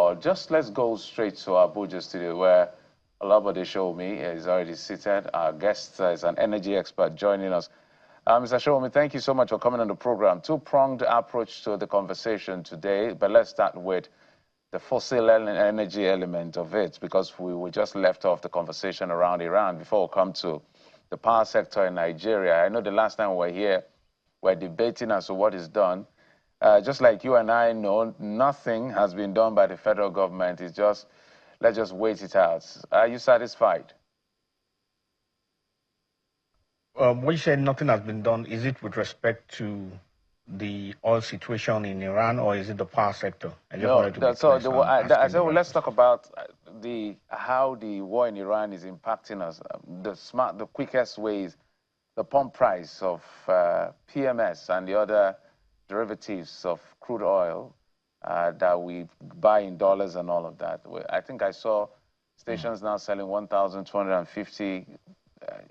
or just let's go straight to Abuja studio where Olabode Shomi is already seated. Our guest is an energy expert joining us. Mr. Shomi, thank you so much for coming on the program. Two-pronged approach to the conversation today, but let's start with the fossil energy element of it, because we just left off the conversation around Iran before we come to the power sector in Nigeria. I know the last time we were here, we're debating as to what is done. Just like you and I know, nothing has been done by the federal government. It's just, let's just wait it out. Are you satisfied? When you say nothing has been done, is it with respect to the oil situation in Iran, or is it the power sector? I just wanted to be clear, so I said, well, let's talk about how the war in Iran is impacting us. The quickest ways, the pump price of PMS and the other derivatives of crude oil that we buy in dollars and all of that. I think I saw stations now selling 1,250.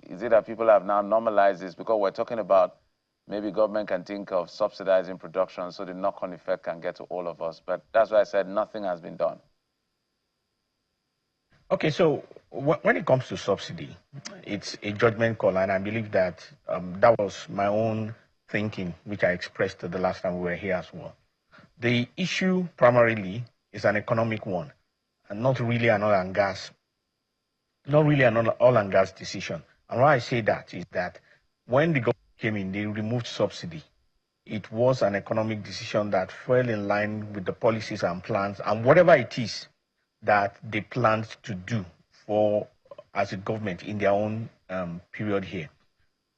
Is it that people have now normalized this? Because we're talking about maybe government can think of subsidizing production so the knock-on effect can get to all of us. But that's why I said nothing has been done. Okay, so when it comes to subsidy, it's a judgment call, and I believe that that was my own thinking, which I expressed the last time we were here as well. The issue primarily is an economic one, and not really an oil and gas decision. And why I say that is that when the government came in, they removed subsidy. It was an economic decision that fell in line with the policies and plans and whatever it is that they planned to do as a government in their own period here.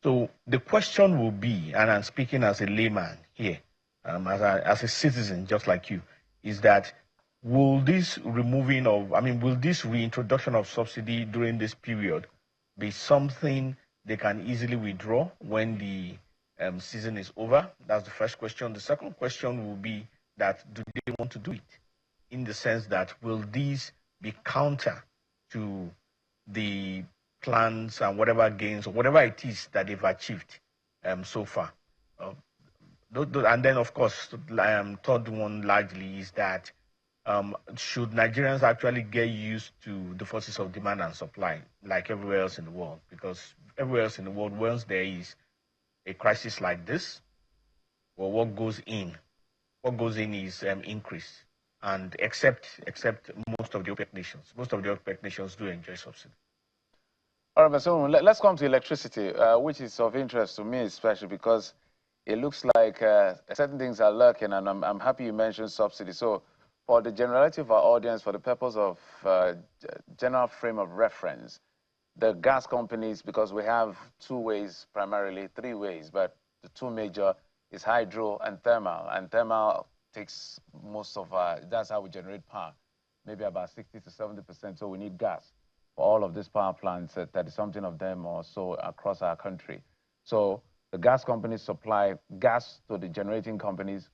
So the question will be, and I'm speaking as a layman here, as a citizen just like you, is that will this reintroduction of subsidy during this period be something they can easily withdraw when the season is over? That's the first question. The second question will be that do they want to do it? In the sense that will these be counter to the plans and whatever gains or whatever it is that they've achieved so far? And then, of course, third one largely is that should Nigerians actually get used to the forces of demand and supply like everywhere else in the world? Because everywhere else in the world, once there is a crisis like this, well, what goes in is increase. And except most of the OPEC nations. Most of the OPEC nations do enjoy subsidy. All right, so let's come to electricity, which is of interest to me, especially because it looks like certain things are lurking, and I'm happy you mentioned subsidy. So for the generality of our audience, for the purpose of general frame of reference, the gas companies, because we have two ways, primarily three ways, but the two major is hydro and thermal. And thermal takes most of that's how we generate power, maybe about 60 to 70%. So we need gas for all of these power plants, 30-something of them or so across our country. So the gas companies supply gas to the generating companies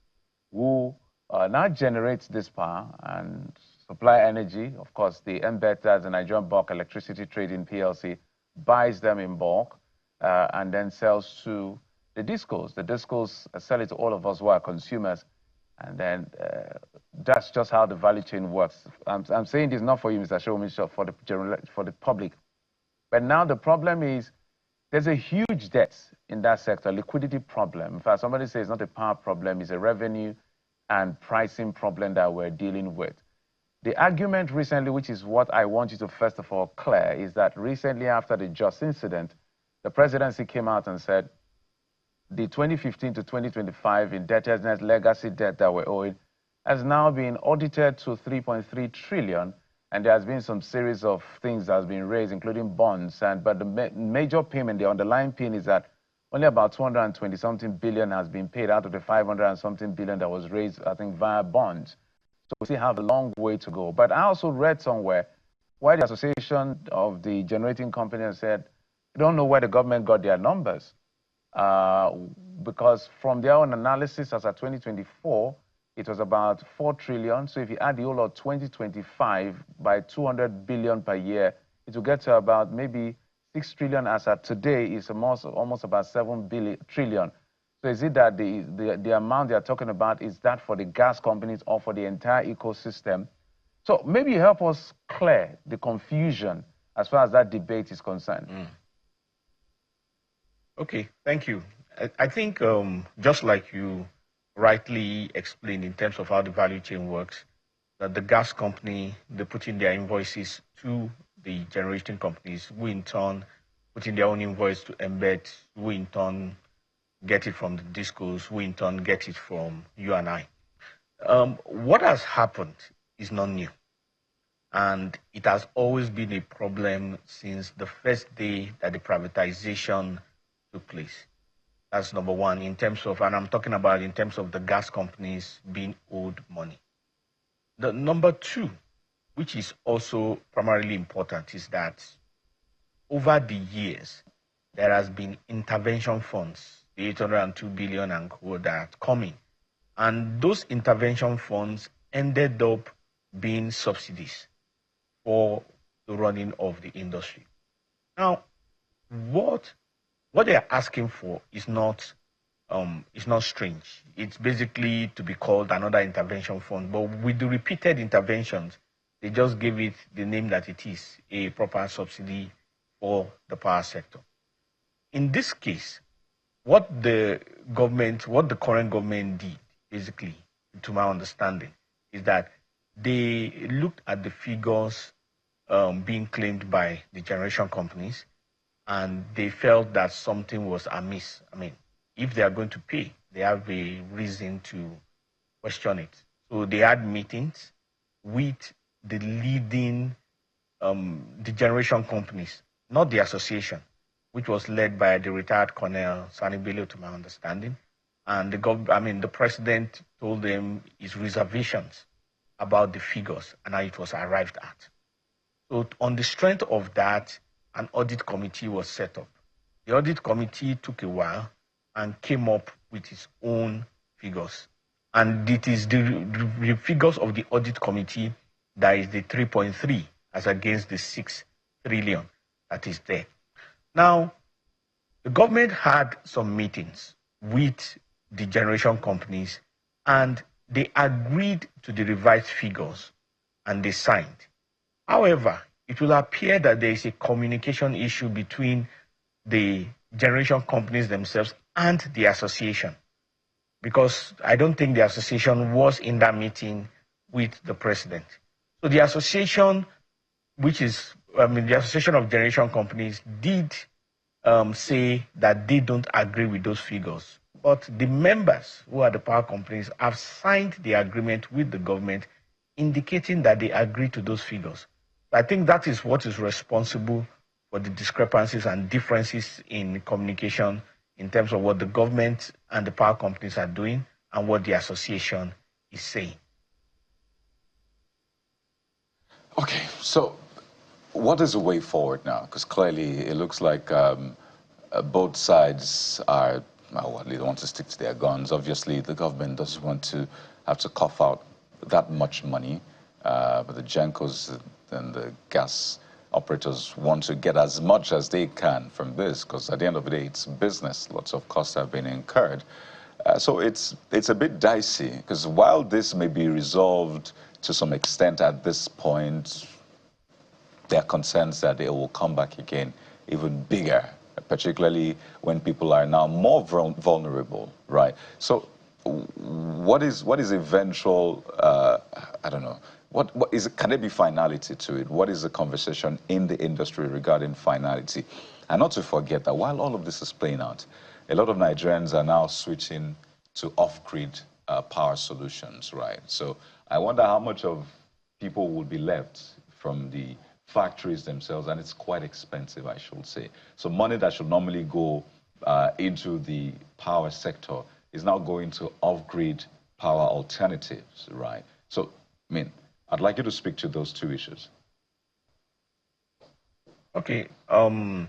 who now generate this power and supply energy. Of course, the MBETA, the Nigerian Bulk Electricity Trading PLC, buys them in bulk and then sells to the discos. The discos sell it to all of us who are consumers. And then that's just how the value chain works. I'm saying this not for you, Mr. Shomi, for the public. But now the problem is there's a huge debt in that sector, liquidity problem. In fact, somebody says it's not a power problem, it's a revenue and pricing problem that we're dealing with. The argument recently, which is what I want you to first of all clear, is that recently after the Just incident, the presidency came out and said, the 2015 to 2025 indebtedness legacy debt that we're owing has now been audited to 3.3 trillion, and there has been some series of things that has been raised, including bonds. But the major payment, the underlying pin, is that only about 220-something billion has been paid out of the 500-something billion that was raised, I think, via bonds. So we still have a long way to go. But I also read somewhere why the Association of the Generating Companies said, we don't know where the government got their numbers. Because from their own analysis as of 2024, it was about 4 trillion. So if you add the whole of 2025 by 200 billion per year, it will get to about maybe 6 trillion as of today is almost about 7 trillion. So is it that the amount they are talking about, is that for the gas companies or for the entire ecosystem? So maybe help us clear the confusion as far as that debate is concerned. Okay, thank you. I think just like you rightly explained in terms of how the value chain works, that the gas company, they put in their invoices to the generating companies, who in turn put in their own invoice to embed, who in turn get it from the discos, who in turn get it from you and I. What has happened is not new. And it has always been a problem since the first day that the privatization took place. That's number one in terms of, and I'm talking about in terms of the gas companies being owed money. The number two, which is also primarily important, is that over the years, there has been intervention funds, the 802 billion and co that coming. And those intervention funds ended up being subsidies for the running of the industry. Now, what they are asking for is not strange. It's basically to be called another intervention fund, but with the repeated interventions, they just gave it the name that it is, a proper subsidy for the power sector. In this case, what the current government did, basically, to my understanding, is that they looked at the figures being claimed by the generation companies, and they felt that something was amiss. I mean, if they are going to pay, they have a reason to question it. So they had meetings with the leading the generation companies, not the association, which was led by the retired Colonel Sani Bello, to my understanding. And the president told them his reservations about the figures and how it was arrived at. So on the strength of that, an audit committee was set up. The audit committee took a while and came up with its own figures. And it is the figures of the audit committee that is the 3.3 as against the 6 trillion that is there. Now, the government had some meetings with the generation companies and they agreed to the revised figures and they signed. However, it will appear that there is a communication issue between the generation companies themselves and the association, because I don't think the association was in that meeting with the president. So the association, the Association of Generation Companies, did say that they don't agree with those figures. But the members who are the power companies have signed the agreement with the government indicating that they agree to those figures. I think that is what is responsible for the discrepancies and differences in communication in terms of what the government and the power companies are doing and what the association is saying. Okay, so what is the way forward now? Because clearly it looks like both sides are, well, they want to stick to their guns. Obviously, the government doesn't want to have to cough out that much money, but the Gencos and the gas operators want to get as much as they can from this, because at the end of the day, it's business. Lots of costs have been incurred. So it's a bit dicey, because while this may be resolved to some extent at this point, there are concerns that it will come back again even bigger, particularly when people are now more vulnerable, right? So what is eventual, I don't know, what is it, can there be finality to it? What is the conversation in the industry regarding finality? And not to forget that while all of this is playing out, a lot of Nigerians are now switching to off-grid power solutions, right? So I wonder how much of people will be left from the factories themselves, and it's quite expensive, I should say. So money that should normally go into the power sector is now going to off-grid power alternatives, right? So, I mean, I'd like you to speak to those two issues. Okay. I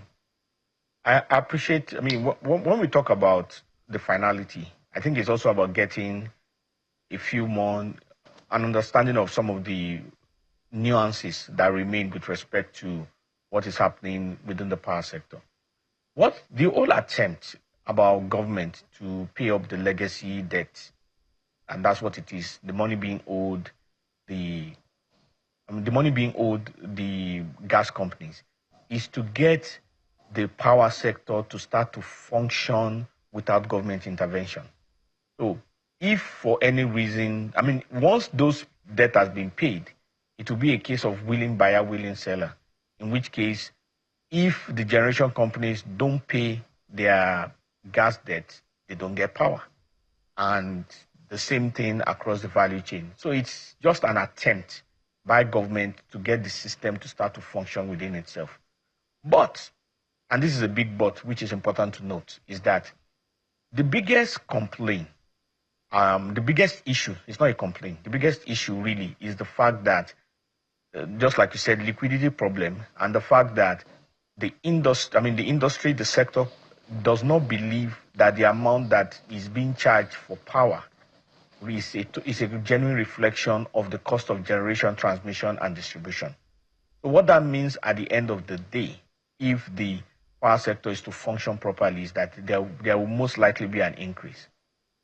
appreciate, I mean, when we talk about the finality, I think it's also about getting a few more, an understanding of some of the nuances that remain with respect to what is happening within the power sector. What the whole attempt about government to pay up the legacy debt, and that's what it is, the money being owed, the the money being owed the gas companies is to get the power sector to start to function without government intervention. So if for any reason, I mean, once those debt has been paid, it will be a case of willing buyer, willing seller, in which case, if the generation companies don't pay their gas debt, they don't get power. And the same thing across the value chain. So it's just an attempt by government to get the system to start to function within itself. But, and this is a big but, which is important to note, is that the biggest complaint, the biggest issue, it's not a complaint, the biggest issue really is the fact that, just like you said, liquidity problem, and the fact that the industry, the sector does not believe that the amount that is being charged for power is a genuine reflection of the cost of generation, transmission, and distribution. So what that means at the end of the day, if the power sector is to function properly, is that there will most likely be an increase.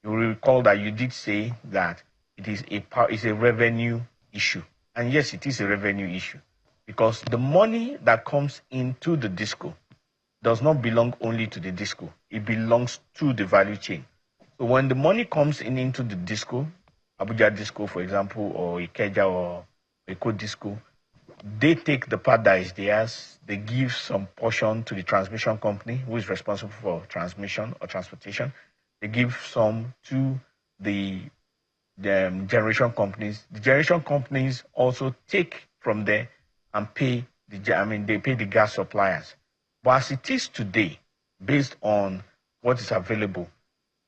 You will recall that you did say that it's a revenue issue. And yes, it is a revenue issue, because the money that comes into the disco does not belong only to the disco. It belongs to the value chain. So when the money comes into the disco, Abuja disco, for example, or Ikeja or Eko disco, they take the part that is theirs. They give some portion to the transmission company, who is responsible for transmission or transportation. They give some to the generation companies. The generation companies also take from there and pay they pay the gas suppliers. But as it is today, based on what is available,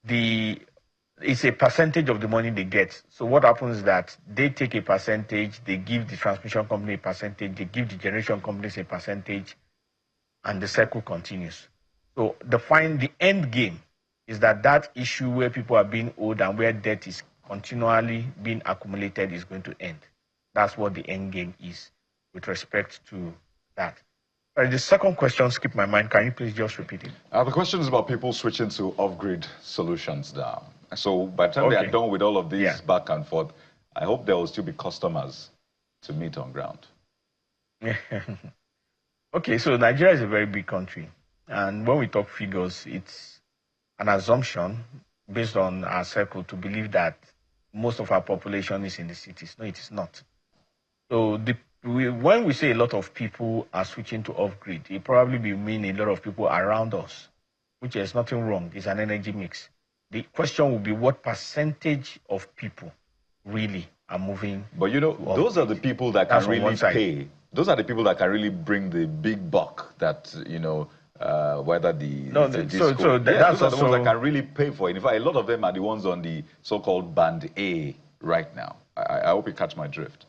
it's a percentage of the money they get. So what happens is that they take a percentage, they give the transmission company a percentage, they give the generation companies a percentage, and the cycle continues. So the end game is that issue where people are being owed and where debt is continually being accumulated is going to end. That's what the end game is with respect to that. The second question skipped my mind. Can you please just repeat it? The question is about people switching to off-grid solutions now. So by the time they are done with all of these back and forth, I hope there will still be customers to meet on ground. Okay, so Nigeria is a very big country. And when we talk figures, it's an assumption based on our circle to believe that most of our population is in the cities. No, it is not. So when we say a lot of people are switching to off-grid, it probably will mean a lot of people around us, which is nothing wrong. It's an energy mix. The question will be what percentage of people really are moving. But you know, those are the people that can really pay. Those are the people that can really bring the big buck that, you know, whether the disco. So that's those are the ones that can really pay for it. In fact, a lot of them are the ones on the so-called band A right now. I hope you catch my drift.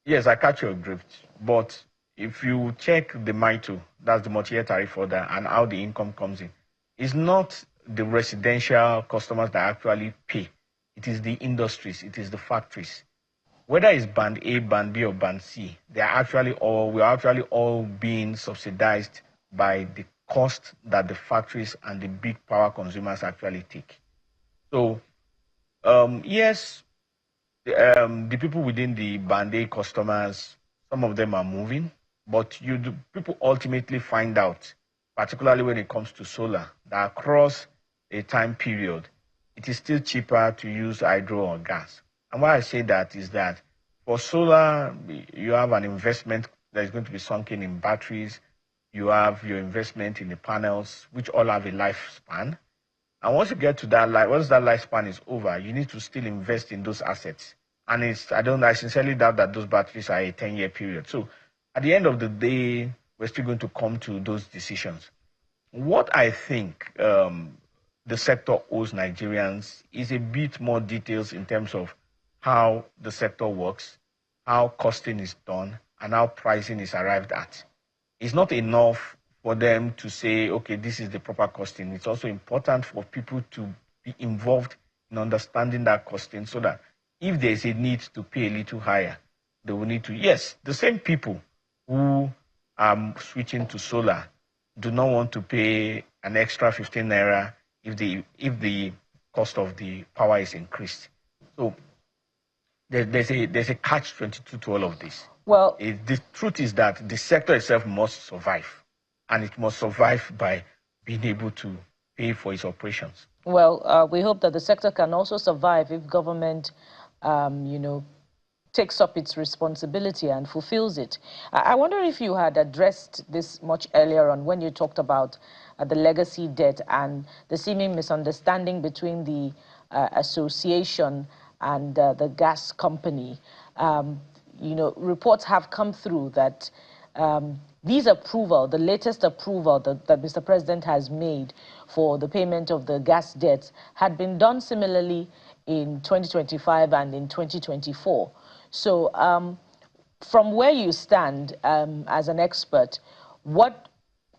Yes, I catch your drift. But if you check the MITO, that's the multi-year tariff order, and how the income comes in, it's not the residential customers that actually pay. It is the industries, it is the factories. Whether it's band A, band B, or band C, we are actually all being subsidized by the cost that the factories and the big power consumers actually take. So, yes, the people within the band A customers, some of them are moving, but people ultimately find out, particularly when it comes to solar, that across a time period, it is still cheaper to use hydro or gas. And why I say that is that for solar, you have an investment that is going to be sunken in batteries. You have your investment in the panels, which all have a lifespan. And once you get to that, once that lifespan is over, you need to still invest in those assets. And I sincerely doubt that those batteries are a 10-year period. So at the end of the day, we're still going to come to those decisions. What I think the sector owes Nigerians is a bit more details in terms of how the sector works, how costing is done, and how pricing is arrived at. It's not enough for them to say, okay, this is the proper costing. It's also important for people to be involved in understanding that costing so that if there's a need to pay a little higher, they will need to. Yes, the same people who are switching to solar do not want to pay an extra 15 naira if the cost of the power is increased. So there's a catch-22 to all of this. Well, The truth is that the sector itself must survive, and it must survive by being able to pay for its operations. Well, we hope that the sector can also survive if government, takes up its responsibility and fulfills it. I wonder if you had addressed this much earlier on when you talked about the legacy debt and the seeming misunderstanding between the association and the gas company. Reports have come through that these approval, the latest approval that Mr. President has made for the payment of the gas debts had been done similarly in 2025 and in 2024. So from where you stand as an expert, what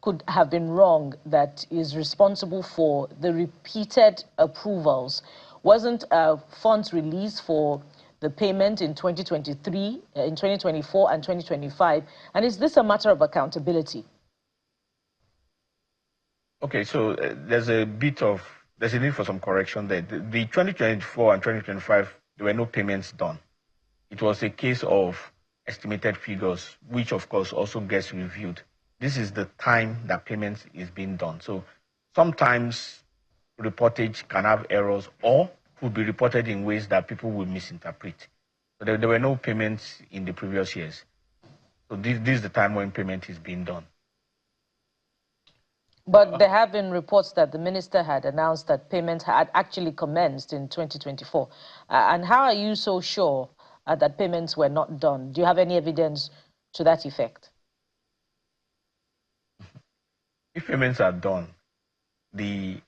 could have been wrong that is responsible for the repeated approvals? Wasn't funds released for the payment in 2023, in 2024 and 2025? And is this a matter of accountability? Okay, so there's a need for some correction there. The 2024 and 2025, there were no payments done. It was a case of estimated figures, which of course also gets reviewed. This is the time that payments is being done. So sometimes reportage can have errors or could be reported in ways that people will misinterpret. So there were no payments in the previous years. So this is the time when payment is being done. But there have been reports that the minister had announced that payments had actually commenced in 2024. And how are you so sure that payments were not done? Do you have any evidence to that effect? If payments are done, the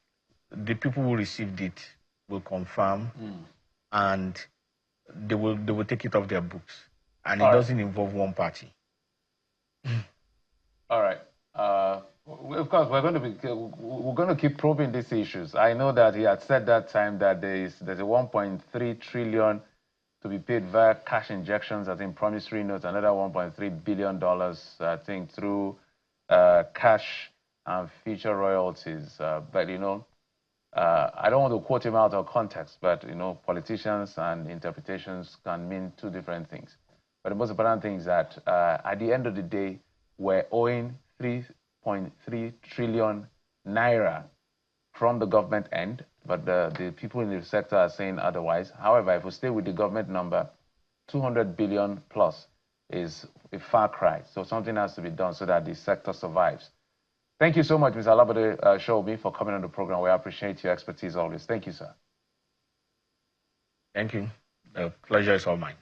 people who received it will confirm, and they will take it off their books, and it doesn't involve one party. All right. Of course, we're going to keep probing these issues. I know that he had said that time that there's a 1.3 trillion to be paid via cash injections, I think promissory notes, another $1.3 billion, I think, through cash and future royalties. But, I don't want to quote him out of context, but, politicians and interpretations can mean two different things. But the most important thing is that at the end of the day, we're owing 3.3 trillion naira from the government end, but the people in the sector are saying otherwise. However, if we stay with the government number, 200 billion plus is a far cry. So something has to be done so that the sector survives. Thank you so much, Mr. Alabode Shobi, for coming on the program. We appreciate your expertise always. Thank you, sir. Thank you. The pleasure is all mine.